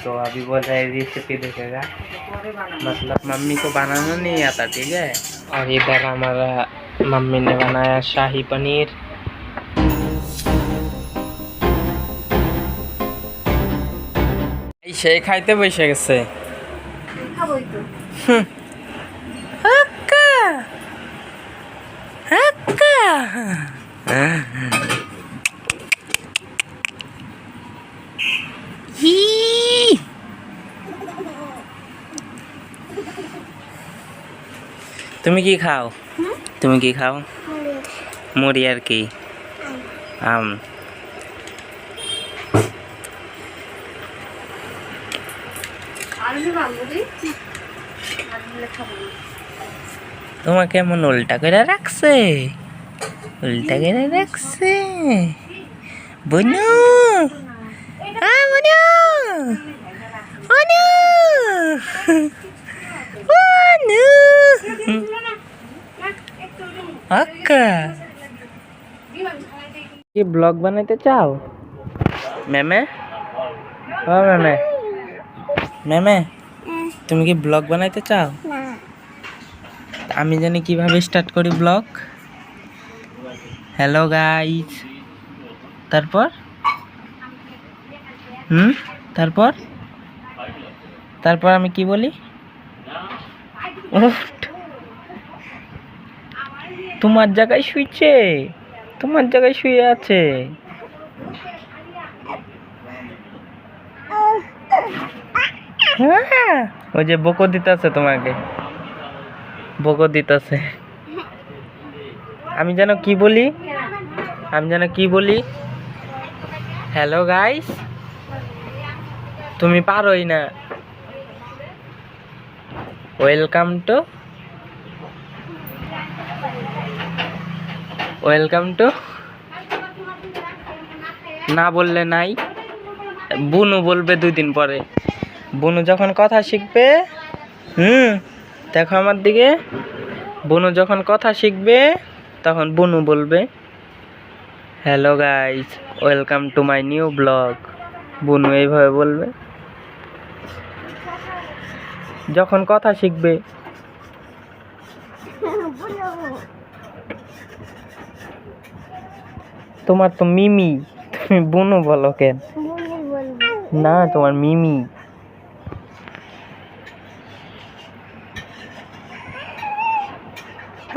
तो अभी बोल रहे हैं रेसिपी देखेगा, मतलब मम्मी को बनाना नहीं आता, ठीक है। और इधर हमारा मम्मी ने बनाया शाही पनीर। সে খাইতে বসে গেছে। খাবই তো। আক্কা আক্কা হি তুমি কি খাও? তুমি কি খাও? মুড়ি আর কি? আম। তোমাকে এমন উল্টা করে রাখছে, উল্টা করে রাখছে। বনু বনু বনু বনু আক্কা কি ব্লগ বানাইতে চাও? ম্যামে ও ম্যামে ম্যামে তুমি কি ব্লগ বানাইতে চাও? আমি জানি কিভাবে স্টার্ট করি ব্লগ। হ্যালো গাইস, তারপর তারপর তারপর আমি কি বলি? তোমার জায়গায় শুইছে, তোমার জায়গায় শুয়ে আছে। হ্যাঁ ওই যে বকো দিতেছে, তোমাকে বকো দিতেছে। আমি যেন কি বলি, আমি যেন কি বলি? হ্যালো গাইস, তুমি পারোই না। ওয়েলকাম টু না বললে নাই। বুনু বলবে 2 দিন পরে। বুনু যখন কথা শিখবে, দেখো আমার দিকে, বুনু যখন কথা শিখবে তখন বুনু বলবে hello guys, welcome to my new blog. বুনু এইভাবে বলবে যখন কথা শিখবে। তোমার তো মিমি, তুমি বুনু বলো কেন? না তোমার মিমি।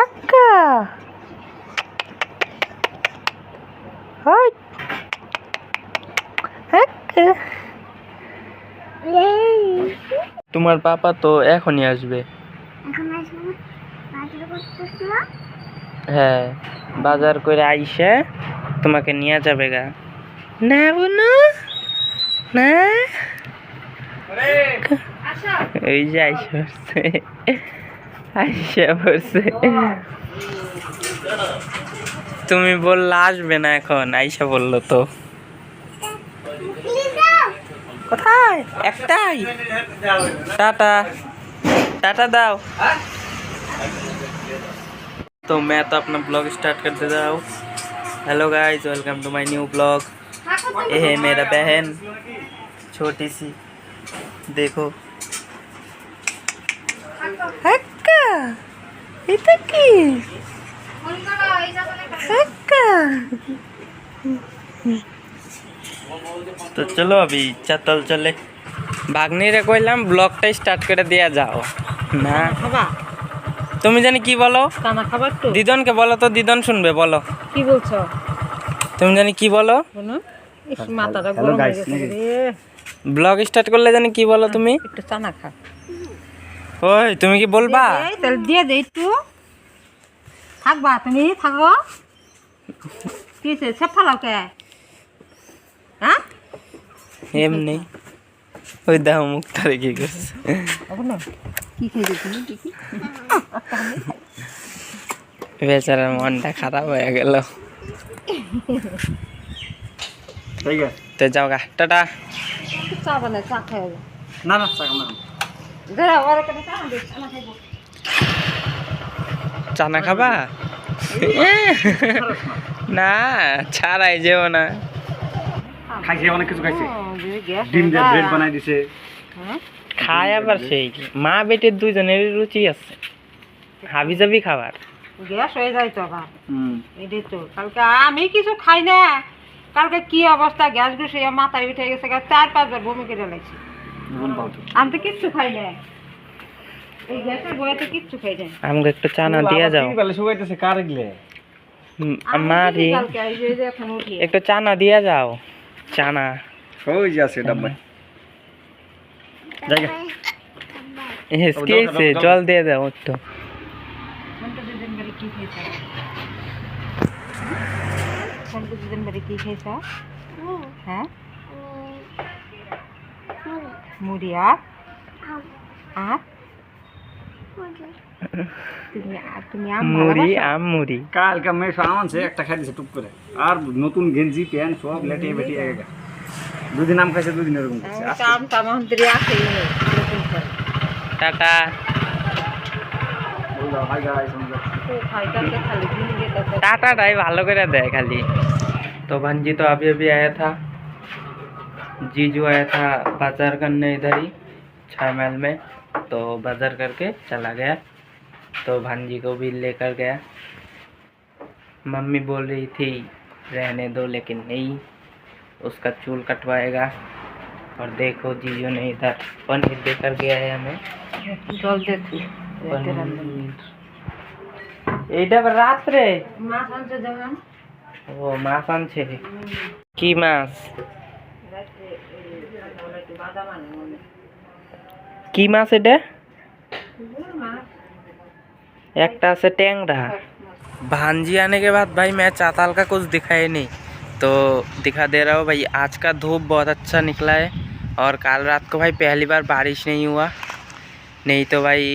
আক্কা হাই আক্কা। তোমার পাপা তো এখনই আসবে। হ্যাঁ, বাজার করে আইসে তোমাকে নিয়ে যাবে গা। না বুনু না, ওই যে আইসা পড়ছে, আইসা পড়ছে। তুমি বললে আসবে না, এখন আইসা বললো তো। কোথায়? একটাই। টাটা टाटा दाओ। तो मैं तो अपना ब्लॉग स्टार्ट करते जाऊँ। Hello guys, welcome to my new vlog. ये है मेरा बहन छोटी सी, देखो। हक्का इतना की हक्का। तो चलो अभी चल चले। भागनी रे कइलाम ब्लॉगटा स्टार्ट करे दिया जाओ ना। তুমি জানি কি বলো? কানা খাবার তো দিদনকে বলো তো, দিদন শুনবে। বলো কি বলছো? তুমি জানি কি বলো? বলো। ইস মাথাটা গরম হয়ে গেছে রে। ব্লগ স্টার্ট করলে জানি কি বলো তুমি? একটু চানা খা। ওই তুমি কি বলবা? এই তেল দিয়ে দে একটু। থাকবা তুমি, থাকো। কিসে সব ফালাও কে? হ্যাঁ এমনি। ওই দাও মুখটা রেখে গেছে। কি খেয়ে তুমি দেখি। বেচারার মনটা খারাপ হয়ে গেল। ঠিক আছে তো যাও গা, টাটা। চা বানাই, চা খাই। না না চা না দে, ওরে কেটে চা দে, চা খাইব। চা না খাবা? না ছাড়াই যেও না। খাইছে অনেক কিছু খাইছে যদি গ্যাস ডিম দিয়ে ব্রেড বানাই দিছে খায় আবার সেই মা বেটের দুইজনেরই রুচি আছে হাবি জাবি খাবার গ্যাস হয়ে যায় তো আবার এটাই তো কালকে আমি কিছু খাই না কালকে কি অবস্থা গ্যাস ঘুষে মাথায় উঠে গেছে 4-5 বার বমি করে লাগছে আমি তো কিচ্ছু খাই না এই গ্যাসের বয়াতে কিচ্ছু খাই না আমাকে একটু চানা দিয়া যাও বেলা শুকাইতেছে কার গলে মারি কালকে এই যে এখন উঠি একটু চানা দিয়া যাও চানা ওই যে আছে ডাব্বা জায়গা এসকে জল দিয়ে দাও একটু কোনটা দুদিন ধরে কি খাইছ কোনটা দুদিন ধরে কি খাইছ হ্যাঁ মুড়ি আর তুমি আম মুড়ি আম মুড়ি কালকে মেয়ে আনছে একটা খাই দিছে টুক করে আর নতুন গেঞ্জি প্যান্ট সব লেটিয়ে বেটিয়ে গেছে দুদিন আম খাইছে দুদিন এরকম করছে আম তামান্তরি আছে টাটা হাই গাইস খাইতে খালি দিন যেতে टाटा भालो करे दे खाली। तो भांजी तो अभी अभी आया था, जीजू आया था बाजार करने इधर ही 6 माइल में, तो बाजार करके चला गया। तो भांजी को भी लेकर गया। मम्मी बोल रही थी रहने दो, लेकिन नहीं, उसका चूल कटवाएगा। और देखो जीजू ने इधर पनीर देकर गया है हमें। এইটা রাত্রে মাছ আনছে যখন ও মাছ আনছে কি মাছ কি মাছ এটা একটা আছে टेंगड़ा। भांजी आने के बाद भाई मैं चाताल का कुछ दिखाई नहीं, तो दिखा दे रहा हूँ भाई। आज का धूप बहुत अच्छा निकला है और कल रात को भाई पहली बार बारिश नहीं हुआ, नहीं तो भाई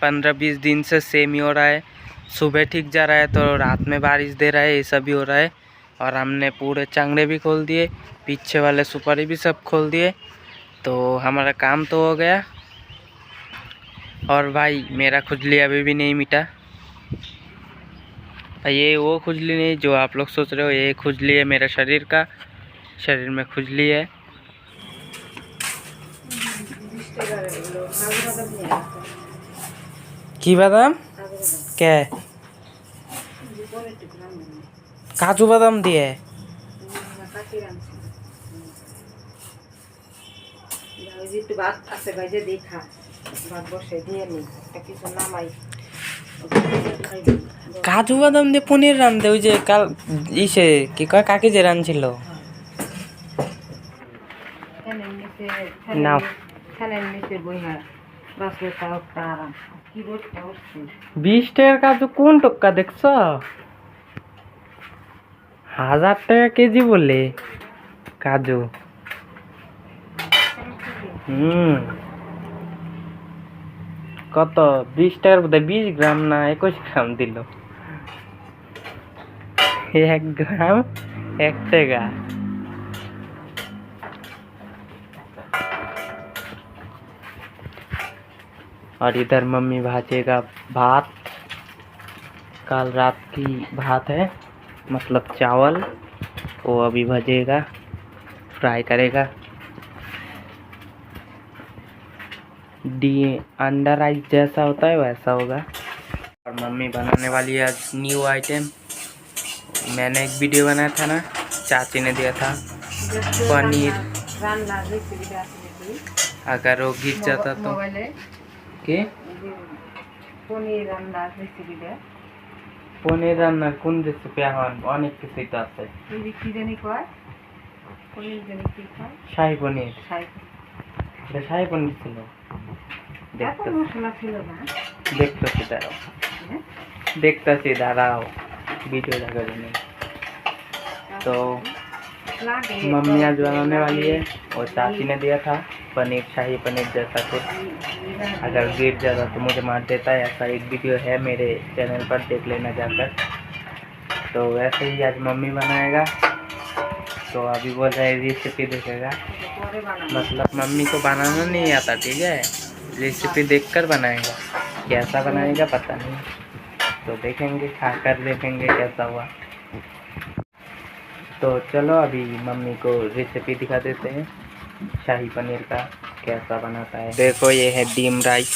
15-20 दिन से सेम ही हो रहा है। सुबह ठीक जा रहा है तो रात में बारिश दे रहा है, ये सब भी हो रहा है। और हमने पूरे चांगड़े भी खोल दिए, पीछे वाले सुपारी भी सब खोल दिए, तो हमारा काम तो हो गया। और भाई मेरा खुजली अभी भी नहीं मिटा। ये वो खुजली नहीं जो आप लोग सोच रहे हो, ये खुजली है मेरे शरीर का, शरीर में खुजली है। की बादाम क्या है? काजू बादाम दिए কাজু বাদাম দিয়ে পনির রান্ধে ওই যে কাল ইসে কি কয় কাকি যে রাঁধছিল নাও 20 টাকার কাজু কোন টক্কা দেখছ? 1000 টাকা কেজি বলে কাজু। কত 20 টাকার বোধ 20 গ্রাম না 21 গ্রাম দিল। 1 গ্রাম 1 টাকা। और इधर मम्मी भाजेगा भात, कल रात की भात है, मतलब चावल, वो अभी भजेगा, फ्राई करेगा। अंडा राइस जैसा होता है वैसा होगा। और मम्मी बनाने वाली है आज न्यू आइटम। मैंने एक वीडियो बनाया था ना, चाची ने दिया था पनीर, अगर वो गिर जाता तो के পনির রান্নার কোন রেসিপি আমার অনেক কিছুই তো আছে। শাহী পনির, শাহী পনির ছিল, দেখতেছি দাঁড়াও, দেখতেছি দাঁড়াও, वीडियो लगा देने। तो मम्मी आज बनाने वाली है और चाची ने दिया था पनीर, शाही पनीर जैसा कुछ। अगर गिर जाता तो मुझे मार देता है, ऐसा एक वीडियो है मेरे चैनल पर, देख लेना जाकर। तो वैसे ही आज मम्मी बनाएगा, तो अभी बोल रहे रेसिपी देखेगा, मतलब मम्मी को बनाना नहीं आता, ठीक है, रेसिपी देखकर बनाएगा। कैसा बनाएगा पता नहीं, तो देखेंगे, खाकर देखेंगे कैसा हुआ। तो चलो अभी मम्मी को रेसिपी दिखा देते हैं शाही पनीर का कैसा बनाता है। देखो ये है डीम राइस,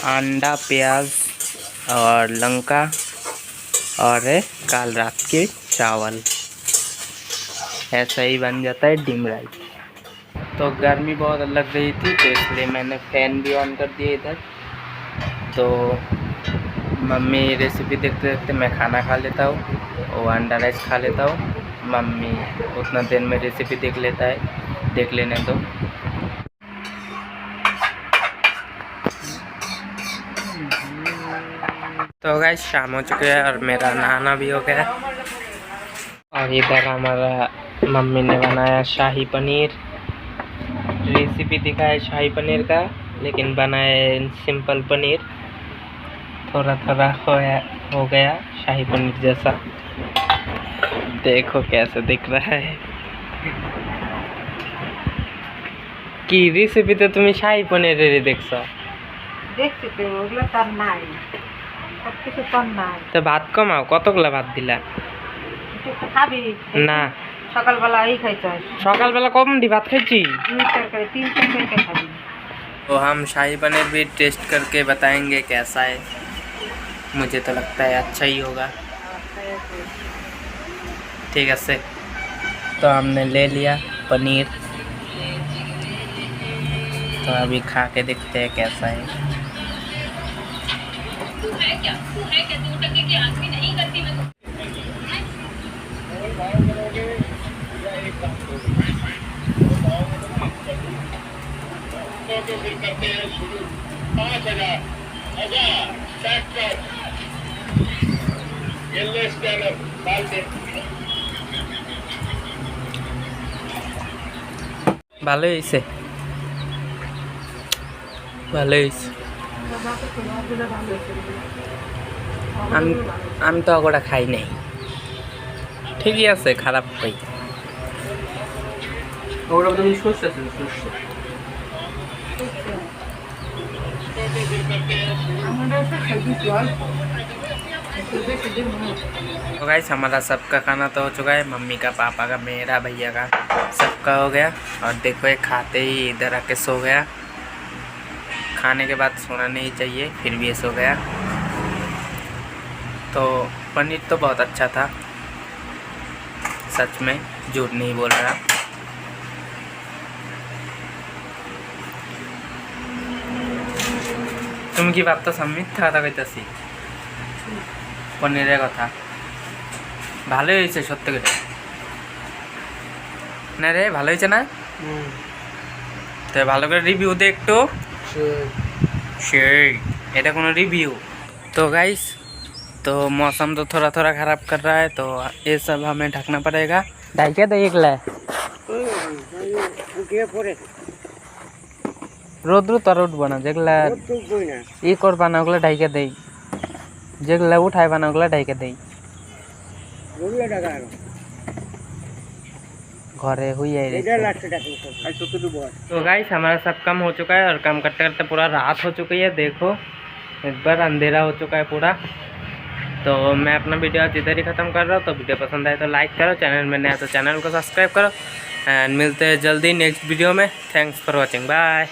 अंडा, प्याज और लंका और है काल रात के चावल। ऐसा ही बन जाता है डीम राइस। तो गर्मी बहुत लग रही थी तो इसलिए मैंने फ़ैन भी ऑन कर दिया इधर। तो मम्मी रेसिपी देखते देखते मैं खाना खा लेता हूँ और अंडा राइस खा लेता हूँ। मम्मी उतना देर में रेसिपी देख लेता है, देख लेने दो। तो गाइस शाम हो चुके हैं और मेरा नहाना भी हो गया। और इधर हमारा मम्मी ने बनाया शाही पनीर। रेसिपी दिखाया शाही पनीर का, लेकिन बनाए सिंपल पनीर। थोड़ा थोड़ा हो गया शाही पनीर जैसा। देखो कैसे दिख रहा है कि रेसिपी तो तुम्हें शाही पनीर देखो দেখছি তো ওগুলো তার নাই, সব কিছু তার নাই। তো ভাত কমাও, কতগুলা ভাত দিলা? একটু খাবি না, সকালবেলা এই খাইছস, সকালবেলা কম দি ভাত খাইছি। দুই তরকারি তিন তরকারি খাবি। तो हम शाही पनीर भी टेस्ट करके बताएंगे कैसा है। मुझे तो लगता है अच्छा ही होगा। ठीक है से तो हमने ले लिया पनीर, तो अभी खा के देखते हैं कैसा है। ভালোই হয়েছে, ভালোই হয়েছে। আমি তো ওটা খাই নাই, ঠিকই আছে, খারাপ পাই। ওটা তুমি সুস্থ আছে, সুস্থ। तो गाइस हमारा सबका खाना तो हो चुका है, मम्मी का, पापा का, मेरा, भैया का, सबका हो गया। और देखो ये खाते ही इधर आके सो गया। खाने के बाद सोना नहीं चाहिए, फिर भी ये सो गया। तो पनीर तो बहुत अच्छा था, सच में झूठ नहीं बोल रहा। तुम की बात तो सम्मित था कইতাছি पनीर कथा ভালোই হয়েছে সত্যি করে না রে, ভালো হয়েছে না? তো ভালো করে রিভিউ দে একটু। সেই এটা কোনো रिव्यू? तो गाइस तो मौसम तो थोड़ा थोड़ा ख़राब कर रहा है, तो ये सब हमें ढकना पड़ेगा। ढाई दे एक रोद्रु तो उठबो ना, जेगला ই করবা না ওগুলো ঢাইকে দেই, যেগুলা উঠাইবা না ওগুলো ঢাইকে দেই। घरे हुई है। तो गाइस हमारा सब काम हो चुका है और काम करते करते पूरा रात हो चुकी है। देखो एक बार अंधेरा हो चुका है पूरा। तो मैं अपना वीडियो आज इधर ही ख़त्म कर रहा हूँ। तो वीडियो पसंद आए तो लाइक करो, चैनल में नया तो चैनल को सब्सक्राइब करो। एंड मिलते हैं जल्दी नेक्स्ट वीडियो में। Thanks for watching, bye.